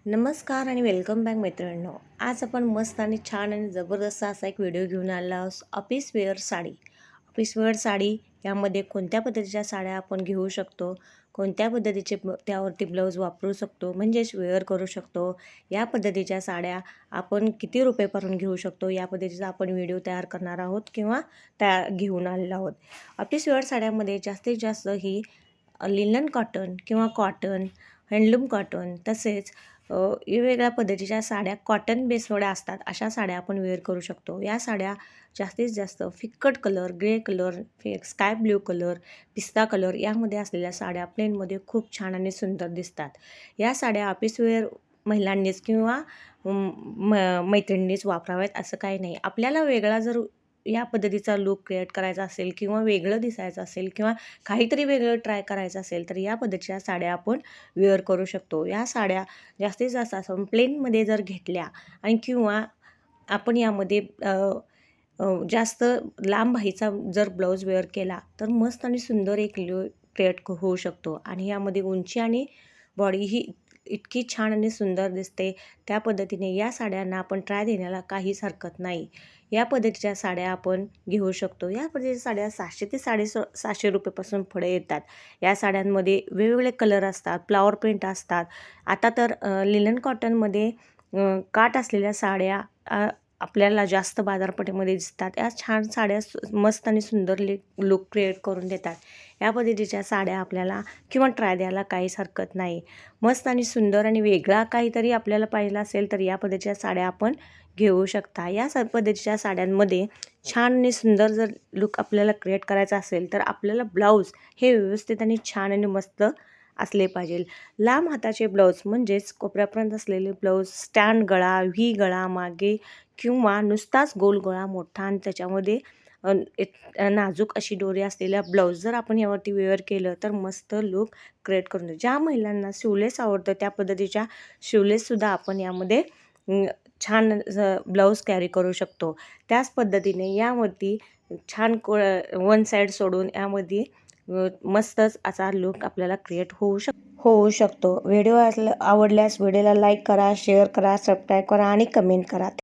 नमस्कार आणि welcome back मैत्रिणींनो. आज आपण मस्त आणि छान आणि जबरदस्त असा एक व्हिडिओ घेऊन आला आहोत. Office wear sari. Office wear sari यामध्ये कोणत्या पद्धतीच्या साड्या आपण घेऊ शकतो, कोणत्या पद्धतीचे त्यावरती ब्लाऊज वापरू शकतो, म्हणजेच वेअर करू शकतो. या पद्धतीच्या साड्या आपण किती रुपयेपासून घेऊ शकतो, या पद्धतीचा आपण व्हिडिओ तयार करणार आहोत किंवा घेऊन आलेलो आहोत. ऑफिस वेअर साड्यामध्ये जास्तीत जास्त ही लिनन कॉटन किंवा कॉटन, हँडलूम कॉटन तसेच वेगवेगळ्या पद्धतीच्या साड्या कॉटन बेसवड्या असतात. अशा साड्या आपण वेअर करू शकतो. या साड्या जास्तीत जास्त फिक्कट colour, grey colour, sky blue colour, पिस्ता कलर यामध्ये असलेल्या साड्या प्लेनमध्ये खूप छान आणि सुंदर दिसतात. या साड्या ऑफिस वेअर महिलांनीच किंवा मैत्रिणींनीच वापराव्यात असं काही नाही. आपल्याला वेगळा जर या पद्धतीचा लूक क्रिएट करायचा असेल किंवा वेगळं दिसायचं असेल किंवा काहीतरी वेगळं ट्राय करायचं असेल तर या पद्धतीच्या साड्या आपण वेअर करू शकतो. या साड्या जास्तीत जास्त असं प्लेनमध्ये जर घेतल्या आणि किंवा आपण यामध्ये जास्त लांब बाहीचा जर ब्लाऊज वेअर केला तर मस्त आणि सुंदर एक लूक क्रिएट होऊ शकतो आणि यामध्ये उंची आणि बॉडी ही इतकी छान आणि सुंदर दिसते. त्या पद्धतीने या साड्यांना आपण ट्राय देण्याला काहीच हरकत नाही. या पद्धतीच्या साड्या आपण घेऊ शकतो. या पद्धतीच्या साड्या 700 ते 750 रुपयेपासून पुढे येतात. या साड्यांमध्ये वेगवेगळे कलर असतात, फ्लॉवर प्रिंट असतात. आता तर लिनन कॉटनमध्ये काठ असलेल्या साड्या आपल्याला जास्त बाजारपेठेमध्ये दिसतात. या छान साड्या मस्त आणि सुंदर लूक क्रिएट करून देतात. या पद्धतीच्या साड्या आपल्याला किंवा ट्राय द्यायला काहीच हरकत नाही. मस्त आणि सुंदर आणि वेगळा काहीतरी आपल्याला पाहिजे असेल तर या पद्धतीच्या साड्या आपण घेऊ शकता. या पद्धतीच्या साड्यांमध्ये छान आणि सुंदर जर लूक आपल्याला क्रिएट करायचा असेल तर आपल्याला ब्लाऊज हे व्यवस्थित आणि छान आणि मस्त असले पाहिजे. लांब हाताचे ब्लाऊज म्हणजेच कोपऱ्यापर्यंत असलेले ब्लाऊज, स्टँड गळा, व्ही गळा मागे किंवा नुसताच गोल गळा मोठा आणि त्याच्यामध्ये नाजूक अशी दोरी असलेल्या ब्लाऊज जर आपण यावरती वेअर केलं तर मस्त लूक क्रिएट करून देतो. ज्या महिलांना शिवलेस आवडतं त्या पद्धतीच्या शिवलेससुद्धा आपण यामध्ये छान ब्लाऊज कॅरी करू शकतो. त्याच पद्धतीने यावरती छान वन साईड सोडून यामध्ये मस्तच असा लूक आपल्याला क्रिएट होऊ शकतो. व्हिडिओ आवडल्यास व्हिडिओला लाईक करा, शेअर करा, सबस्क्राईब करा आणि कमेंट करा.